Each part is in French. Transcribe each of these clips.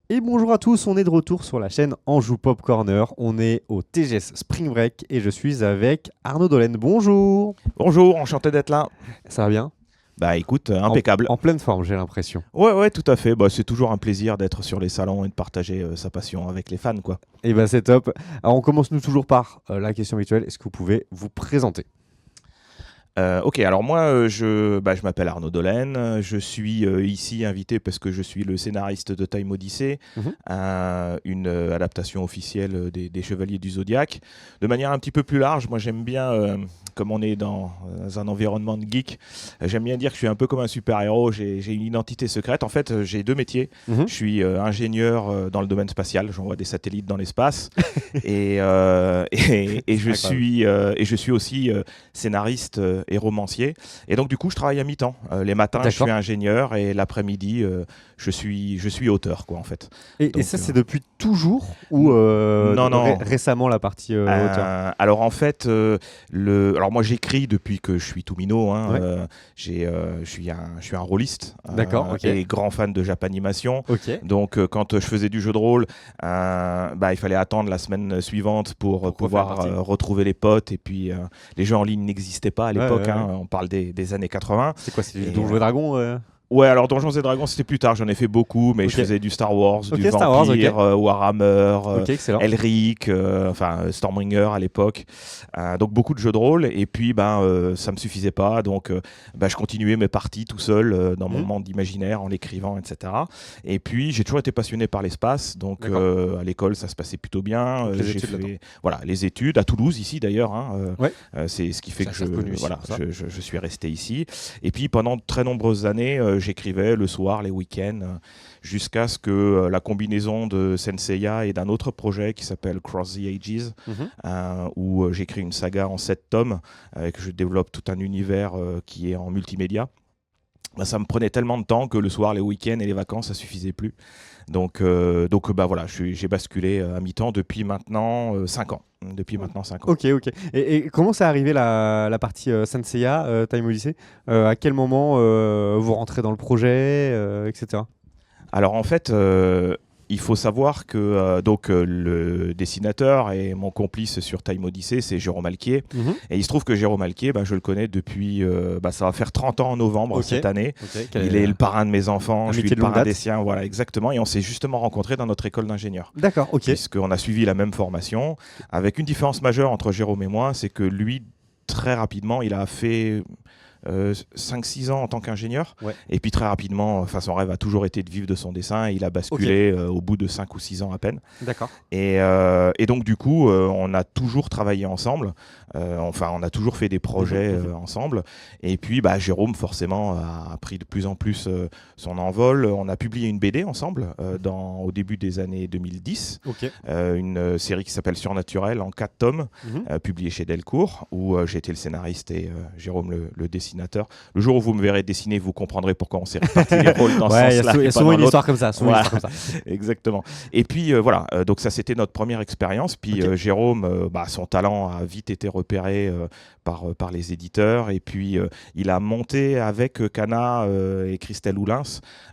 Et bonjour à tous, on est de retour sur la chaîne Anjou Pop Corner. On est au TGS Spring Break et je suis avec Arnaud Dolène. Bonjour. Bonjour, enchanté d'être là. Ça va bien? Bah écoute, en, impeccable. en pleine forme, j'ai l'impression. Ouais, tout à fait. Bah, c'est toujours un plaisir d'être sur les salons et de partager sa passion avec les fans, quoi. Et ben c'est top. Alors on commence nous toujours par la question habituelle. Est-ce que vous pouvez vous présenter? Ok, alors moi, je m'appelle Arnaud Dolène. Je suis ici invité parce que je suis le scénariste de Time Odyssey, Mhm. une adaptation officielle des Chevaliers du Zodiaque. De manière un petit peu plus large, moi j'aime bien, comme on est dans un environnement de geek, j'aime bien dire que je suis un peu comme un super-héros. J'ai une identité secrète. En fait, j'ai deux métiers. Mhm. Je suis ingénieur dans le domaine spatial. J'envoie des satellites dans l'espace. Et Incroyable. je suis aussi scénariste et romancier. Et donc, du coup, je travaille à mi-temps. Les matins, je suis D'accord. ingénieur et l'après-midi, je suis auteur, quoi, en fait. Et Donc, ça c'est depuis toujours ou non, non. récemment la partie auteur? Alors en fait, alors moi j'écris depuis que je suis tout minot, hein, Ouais. je suis un rôliste D'accord, ok. et grand fan de Japanimation. Ok. Donc quand je faisais du jeu de rôle, il fallait attendre la semaine suivante pour Pour refaire la pouvoir partie. retrouver les potes. Et puis les jeux en ligne n'existaient pas à Ouais, ouais, l'époque, ouais. hein, on parle des années 80. C'est quoi, c'est du Et, Donjons et Dragons ouais, alors Donjons et Dragons, c'était plus tard. J'en ai fait beaucoup, mais je Ok. faisais du Star Wars, Ok, du Star Wars, ok. Vampire, Warhammer, Ok, excellent. Elric, Stormbringer à l'époque. Donc beaucoup de jeux de rôle. Et puis, ça me suffisait pas. Donc, je continuais mes parties tout seul dans mon Mhm. monde imaginaire en l'écrivant, etc. Et puis, j'ai toujours été passionné par l'espace. Donc, D'accord. à l'école, ça se passait plutôt bien. Donc les J'ai études là-dedans. fait, voilà, les études à Toulouse, ici d'ailleurs, hein. Ouais. C'est ce qui fait C'est que assez reconnu ici voilà, pour ça. je suis resté ici. Et puis pendant de très nombreuses années, j'écrivais le soir, les week-ends, jusqu'à ce que la combinaison de Senseiya et d'un autre projet qui s'appelle Cross the Ages, Mhm. où j'écris une saga en 7 tomes, et que je développe tout un univers qui est en multimédia. Ça me prenait tellement de temps que le soir, les week-ends et les vacances, ça suffisait plus. Donc, voilà, j'ai basculé à mi-temps depuis maintenant 5 ans. Depuis maintenant 5 ans. Ok, ok. Et comment c'est arrivé la partie Senseiya, Time Odyssey? À quel moment vous rentrez dans le projet, etc. Alors en fait, il faut savoir que le dessinateur et mon complice sur Time Odyssey, c'est Jérôme Alquier. Mhm. Et il se trouve que Jérôme Alquier, je le connais depuis, ça va faire 30 ans en novembre Ok. cette année. Ok. Il est le parrain de mes enfants, je suis Amitié le de longue parrain date. des siens, voilà exactement. Et on s'est justement rencontrés dans notre école d'ingénieur. D'accord, ok. Puisqu'on a suivi la même formation, avec une différence majeure entre Jérôme et moi, c'est que lui, très rapidement, il a fait 5-6 ans en tant qu'ingénieur. Ouais. Et puis très rapidement, son rêve a toujours été de vivre de son dessin. Il a basculé au bout de 5 ou 6 ans à peine. D'accord. Et donc du coup, on a toujours travaillé ensemble. On a toujours fait des projets Mhm. ensemble. Et puis Jérôme, forcément, a pris de plus en plus son envol. On a publié une BD ensemble au début des années 2010. Ok. Une série qui s'appelle Surnaturel en 4 tomes, Mhm. publiée chez Delcourt, où j'ai été le scénariste et Jérôme le dessinateur. Le jour où vous me verrez dessiner, vous comprendrez pourquoi on s'est répartis les rôles dans ce Ouais, sens-là il y et a pas souvent dans une l'autre. histoire comme ça. Souvent une Voilà. histoire comme ça. Exactement. Et puis voilà, donc ça c'était notre première expérience. Puis Ok. Jérôme, son talent a vite été repéré par les éditeurs. Et puis il a monté avec Cana et Christelle Oulins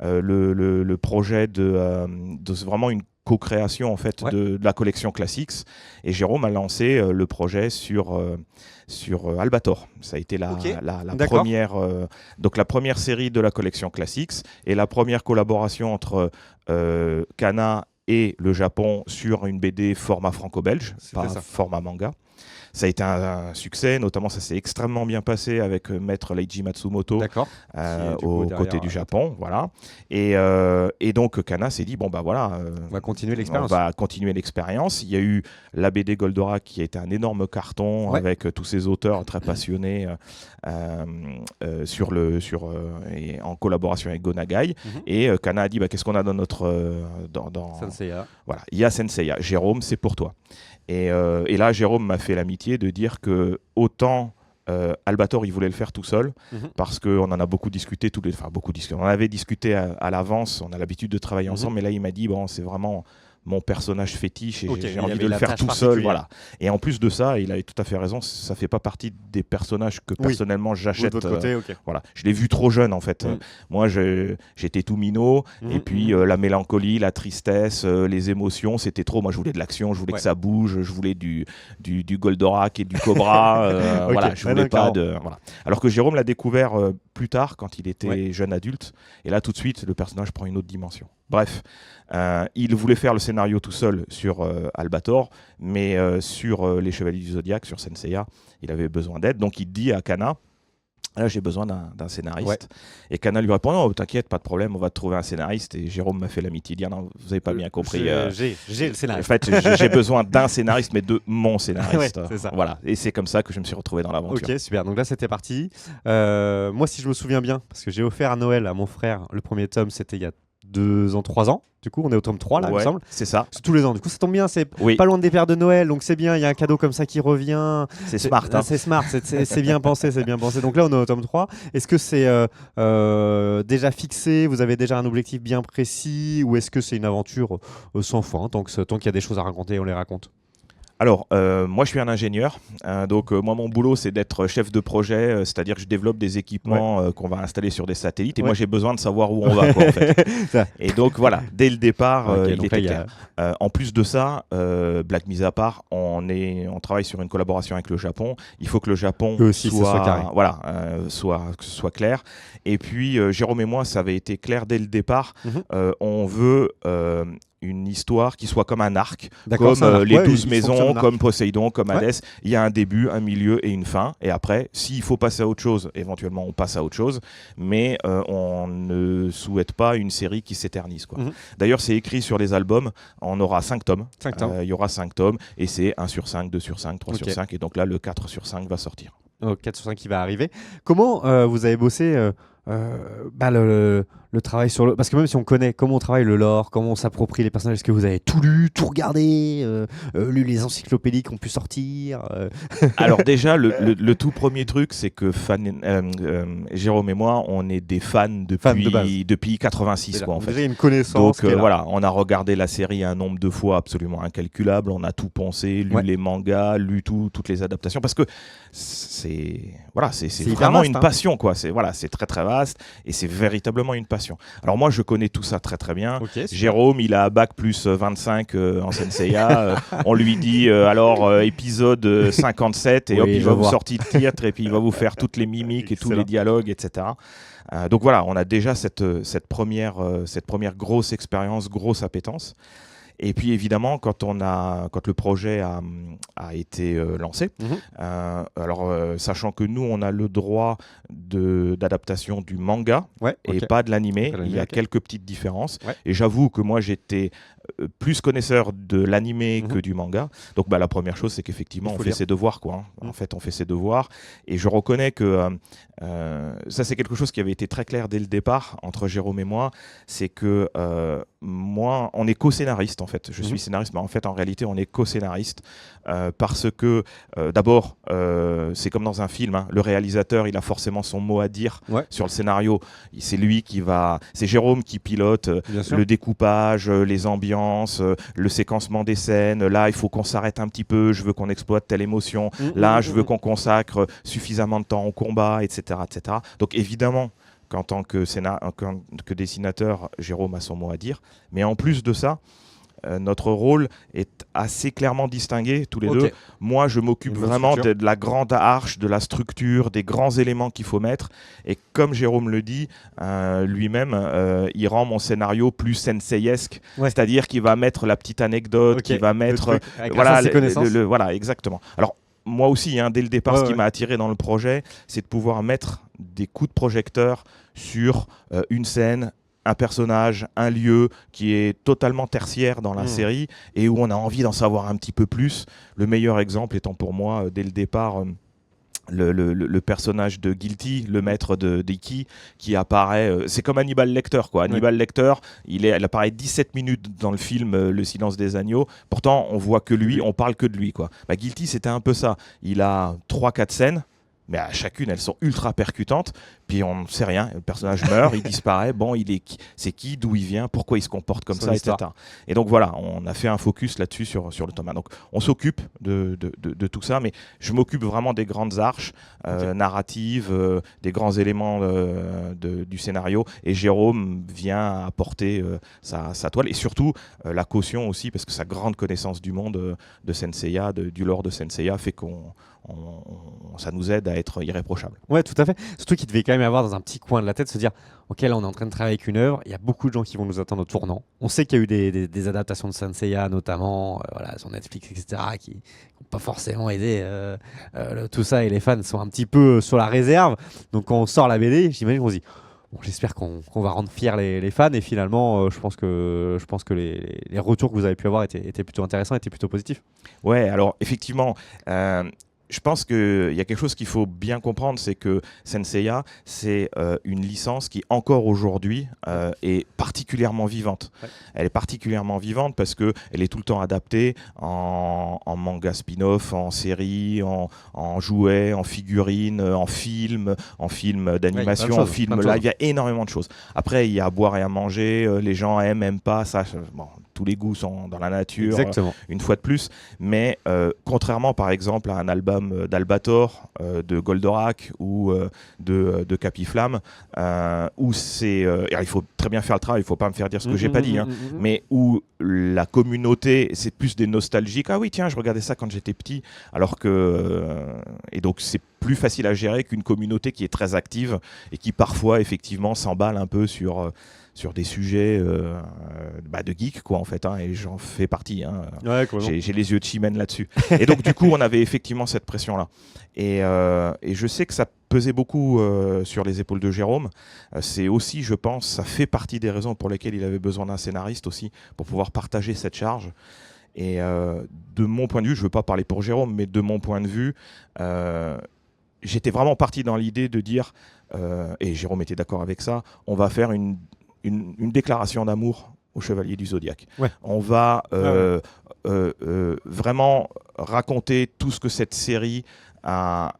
le projet de vraiment une co-création en fait Ouais. de la collection Classics. Et Jérôme a lancé le projet sur Albator. Ça a été Ok. la D'accord. première, donc la première série de la collection Classics et la première collaboration entre Kana et le Japon sur une BD format franco-belge, C'était pas ça. format manga. Ça a été un succès, notamment ça s'est extrêmement bien passé avec Maître Leiji Matsumoto D'accord. Qui est du coup aux derrière. côtés du Japon, voilà. Et donc Kana s'est dit bon voilà, On va continuer on l'expérience. va continuer l'expérience. Il y a eu la BD Goldorak qui a été un énorme carton Ouais. avec tous ces auteurs très passionnés et en collaboration avec Gonagai. Mhm. Et Kana a dit qu'est-ce qu'on a dans notre Senseiya. voilà, il y a Senseiya, Jérôme, c'est pour toi. Et là, Jérôme m'a fait l'amitié de dire que autant Albator, il voulait le faire tout seul, Mhm. parce qu'on en a beaucoup discuté, on en avait discuté à l'avance, on a l'habitude de travailler Mhm. ensemble, mais là, il m'a dit, bon, c'est vraiment mon personnage fétiche et Ok, j'ai il y envie avait de le la faire tâche tout seul. particulière. Voilà. Et en plus de ça, il avait tout à fait raison, ça fait pas partie des personnages que Oui. personnellement Ou j'achète. de l'autre côté, ok. Voilà. Je l'ai vu trop jeune en fait. Mm. Moi, j'étais tout minot et puis Mhm. la mélancolie, la tristesse, les émotions, c'était trop. Moi, je voulais de l'action, je voulais Ouais. que ça bouge, je voulais du Goldorak et du Cobra. Ok. Voilà, je Ouais, voulais non, pas carrément. de. Voilà. Alors que Jérôme l'a découvert plus tard, quand il était Ouais. jeune adulte. Et là, tout de suite, le personnage prend une autre dimension. Bref, il voulait faire le scénario tout seul sur Albator, mais sur Les Chevaliers du Zodiaque, sur Senseiya, il avait besoin d'aide. Donc il dit à Kana, là j'ai besoin d'un scénariste. Ouais. Et Kana lui répond, non, t'inquiète, pas de problème, on va te trouver un scénariste. Et Jérôme m'a fait l'amitié de dire, non, vous n'avez pas bien compris. J'ai le En scénariste. fait, j'ai besoin d'un scénariste, mais de mon scénariste. Ouais, c'est ça. Voilà. Et c'est comme ça que je me suis retrouvé dans l'aventure. Ok, super. Donc là, c'était parti. Moi, si je me souviens bien, parce que j'ai offert à Noël à mon frère le premier tome, c'était il y a 2 ans, 3 ans. Du coup, on est au tome 3 là, il me Ouais, semble. c'est ça. C'est tous les ans. Du coup, ça tombe bien. C'est Oui, pas loin des pères de Noël, donc c'est bien. Il y a un cadeau comme ça qui revient. c'est smart. Hein. C'est smart. C'est bien pensé. C'est bien pensé. Donc là, on est au tome 3. Est-ce que c'est déjà fixé? Vous avez déjà un objectif bien précis? Ou est-ce que c'est une aventure sans fin? Tant qu'il y a des choses à raconter, on les raconte. Alors, moi, je suis un ingénieur. Donc, moi, mon boulot, c'est d'être chef de projet. C'est-à-dire que je développe des équipements qu'on va installer sur des satellites. Et moi, j'ai besoin de savoir où on va, quoi, en fait. Et donc, voilà, dès le départ, Ok, il donc était là, clair. En plus de ça, blague mise à part, on travaille sur une collaboration avec le Japon. Il faut que le Japon Eux aussi, ça soit carré. voilà, que ce soit clair. Et puis, Jérôme et moi, ça avait été clair dès le départ. On veut une histoire qui soit comme un arc, D'accord, comme c'est un arc. les Ouais, 12 il maisons, fonctionne en arc. comme Poséidon, comme Ouais. Hadès. Il y a un début, un milieu et une fin. Et après, s'il faut passer à autre chose, éventuellement, on passe à autre chose. Mais on ne souhaite pas une série qui s'éternise, quoi. D'ailleurs, c'est écrit sur les albums. On aura 5 tomes. 5 tomes. Il y aura 5 tomes. Et c'est 1 sur 5, 2 sur 5, 3 Ok. sur 5. Et donc là, le 4 sur 5 va sortir. 4 sur 5 qui va arriver. Comment vous avez bossé le travail sur le... Parce que même si on connaît comment on travaille le lore, comment on s'approprie les personnages, est-ce que vous avez tout lu, tout regardé, lu les encyclopédies qui ont pu sortir Alors déjà, le tout premier truc, c'est que Jérôme et moi, on est des fans de base. depuis 86, quoi, en fait. Déjà, il y a une connaissance. Donc qui est là. voilà, on a regardé la série un nombre de fois absolument incalculable, on a tout pensé, lu Ouais. les mangas, lu toutes les adaptations, parce que c'est hyper vraiment vaste, une hein. passion, quoi. C'est très très vaste et c'est véritablement une passion. Alors moi, je connais tout ça très très bien. Ok, super. Jérôme, il a bac plus 25 en Senseiya. On lui dit épisode 57 et Oui, hop, il je va vous vois. sortir le titre et puis il va vous faire toutes les mimiques et tous Excellent. les dialogues, etc. Donc voilà, on a déjà cette première grosse expérience, grosse appétence. Et puis évidemment, quand le projet a été lancé, sachant que nous, on a le droit d'adaptation du manga Ouais, et ok. pas de l'animé, Pas de il y a l'animé, ok. quelques petites différences. Ouais. Et j'avoue que moi, j'étais plus connaisseur de l'animé que du manga. Donc la première chose, c'est qu'effectivement, Il on faut fait lire. ses devoirs, quoi. En fait, on fait ses devoirs. Et je reconnais que ça, c'est quelque chose qui avait été très clair dès le départ entre Jérôme et moi. C'est que moi, on est co-scénariste, en fait. Je suis scénariste, mais en fait, en réalité, on est co-scénariste parce que, d'abord, c'est comme dans un film, hein, le réalisateur, il a forcément son mot à dire sur le scénario. C'est lui c'est Jérôme qui pilote le découpage, les ambiances, le séquencement des scènes. Là, il faut qu'on s'arrête un petit peu, je veux qu'on exploite telle émotion. Là, je veux qu'on consacre suffisamment de temps au combat, etc., etc. Donc, évidemment, qu'en tant que dessinateur, Jérôme a son mot à dire. Mais en plus de ça, notre rôle est assez clairement distingué, tous les deux. Moi, je m'occupe vraiment de la grande arche, de la structure, des grands éléments qu'il faut mettre. Et comme Jérôme le dit, lui-même, il rend mon scénario plus senseiesque. C'est-à-dire qu'il va mettre la petite anecdote, qu'il va mettre... Voilà, exactement. Alors, moi aussi, hein, dès le départ, ce qui m'a attiré dans le projet, c'est de pouvoir mettre des coups de projecteur sur une scène, un personnage, un lieu qui est totalement tertiaire dans la série et où on a envie d'en savoir un petit peu plus. Le meilleur exemple étant pour moi, dès le départ, le personnage de Guilty, le maître d'Iki, qui apparaît... c'est comme Hannibal Lecter, quoi. Hannibal Lecter, il apparaît 17 minutes dans le film Le Silence des Agneaux. Pourtant, on voit que lui, on parle que de lui, quoi. Guilty, c'était un peu ça. Il a 3-4 scènes, mais à chacune, elles sont ultra percutantes. Puis on ne sait rien. Le personnage meurt, il disparaît. Bon, c'est qui, d'où il vient, pourquoi il se comporte comme ça, etc. Et donc voilà, on a fait un focus là-dessus sur le tome 1. Donc on s'occupe de tout ça, mais je m'occupe vraiment des grandes arches narratives, des grands éléments du scénario. Et Jérôme vient apporter sa toile et surtout la caution aussi, parce que sa grande connaissance du monde de Senseiya, du lore de Senseiya, fait ça nous aide à être irréprochable. Ouais, tout à fait. Surtout qu'il devait quand même avoir dans un petit coin de la tête se dire ok, là on est en train de travailler avec une œuvre, il y a beaucoup de gens qui vont nous attendre au tournant. On sait qu'il y a eu des adaptations de Senseiya notamment sur Netflix, etc., qui n'ont pas forcément aidé tout ça, et les fans sont un petit peu sur la réserve. Donc quand on sort la BD, j'imagine qu'on se dit bon, j'espère qu'on va rendre fiers les fans, et finalement je pense que les retours que vous avez pu avoir étaient plutôt intéressants, étaient plutôt positifs. Ouais, alors effectivement, je pense qu'il y a quelque chose qu'il faut bien comprendre, c'est que Senseiya, c'est une licence qui, encore aujourd'hui, est particulièrement vivante. Ouais. Elle est particulièrement vivante parce qu'elle est tout le temps adaptée en manga spin-off, en série, en jouets, en figurines, en film d'animation, en film live. Il y a énormément de choses. Après, il y a à boire et à manger. Les gens aiment pas. Ça, bon, tous les goûts sont dans la nature, une fois de plus. Mais contrairement, par exemple, à un album d'Albator, de Goldorak ou de Capiflamme, où il faut très bien faire le travail, il ne faut pas me faire dire ce que j'ai pas dit, mais où la communauté, c'est plus des nostalgiques. Ah oui, tiens, je regardais ça quand j'étais petit, alors que... et donc, c'est plus facile à gérer qu'une communauté qui est très active et qui parfois, effectivement, s'emballe un peu sur des sujets de geek, quoi, en fait, hein, et j'en fais partie. Hein. Ouais, j'ai les yeux de chimène là-dessus. Et donc, du coup, on avait effectivement cette pression-là. Et je sais que ça pesait beaucoup sur les épaules de Jérôme. C'est aussi, je pense, ça fait partie des raisons pour lesquelles il avait besoin d'un scénariste aussi, pour pouvoir partager cette charge. Et de mon point de vue, je ne veux pas parler pour Jérôme, mais de mon point de vue, j'étais vraiment parti dans l'idée de dire, et Jérôme était d'accord avec ça, on va faire une déclaration d'amour au Chevalier du Zodiaque. Ouais. On va vraiment raconter tout ce que cette série a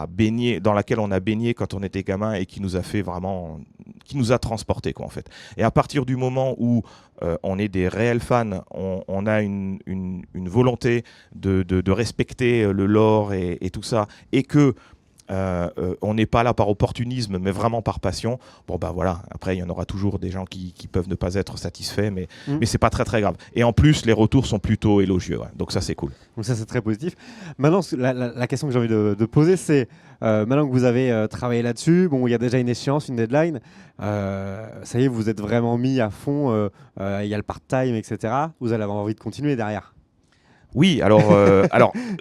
baigné, dans laquelle on a baigné quand on était gamin et qui nous a fait vraiment, qui nous a transportés, quoi, en fait. Et à partir du moment où on est des réels fans, on a une volonté de respecter le lore et tout ça, et que on n'est pas là par opportunisme, mais vraiment par passion. Bon, ben voilà, après, il y en aura toujours des gens qui peuvent ne pas être satisfaits, mais c'est pas très, très grave. Et en plus, les retours sont plutôt élogieux. Ouais. Donc ça, c'est cool. Donc ça, c'est très positif. Maintenant, la question que j'ai envie de poser, c'est, maintenant que vous avez travaillé là-dessus, bon, il y a déjà une échéance, une deadline, ça y est, vous êtes vraiment mis à fond, il y a le part-time, etc. Vous allez avoir envie de continuer derrière. Oui, alors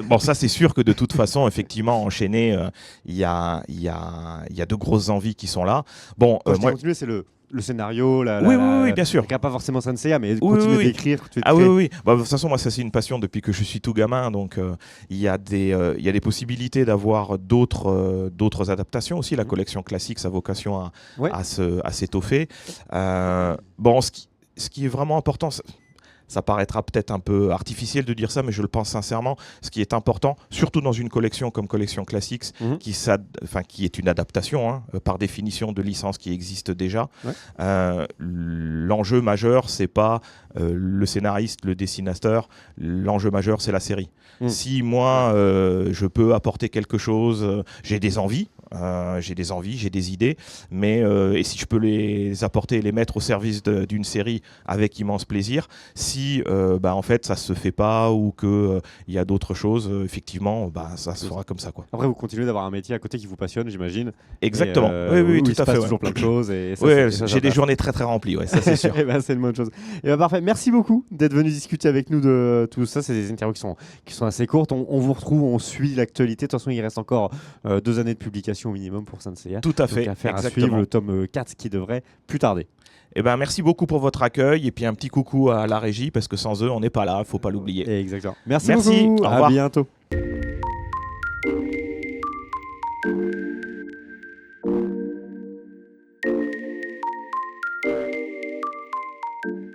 bon, ça c'est sûr que de toute façon, effectivement, enchaîné, il y a de grosses envies qui sont là. Bon, moi, continuer, c'est le scénario, oui, bien sûr. Pas forcément Senseiya, mais continuer d'écrire. Oui. Bah, de toute façon, moi, ça c'est une passion depuis que je suis tout gamin, donc il y a des possibilités d'avoir d'autres adaptations aussi. La collection classique, sa vocation à s'étoffer. Bon, ce qui est vraiment important. Ça paraîtra peut-être un peu artificiel de dire ça, mais je le pense sincèrement. Ce qui est important, surtout dans une collection comme Collection Classics, qui est une adaptation, hein, par définition de licence qui existe déjà, l'enjeu majeur, c'est pas le scénariste, le dessinateur. L'enjeu majeur, c'est la série. Si moi, je peux apporter quelque chose, j'ai des envies, j'ai des idées, mais et si je peux les apporter et les mettre au service d'une série avec immense plaisir, si en fait ça se fait pas ou que il y a d'autres choses, effectivement, ça se fera comme ça, quoi. Après, vous continuez d'avoir un métier à côté qui vous passionne, j'imagine. Exactement. Oui, tout à fait. Toujours plein de choses. Et j'ai des journées très très remplies, ça c'est sûr. C'est une bonne chose. Et parfait. Merci beaucoup d'être venu discuter avec nous de tout ça. C'est des interviews qui sont assez courtes. On vous retrouve, on suit l'actualité. De toute façon, il reste encore 2 années de publication au minimum pour Senseiya. Tout à fait. Donc, à suivre le tome 4 qui devrait plus tarder. Merci beaucoup pour votre accueil et puis un petit coucou à la régie parce que sans eux on n'est pas là, il ne faut pas l'oublier. Exactement. Merci beaucoup. Au revoir. À bientôt.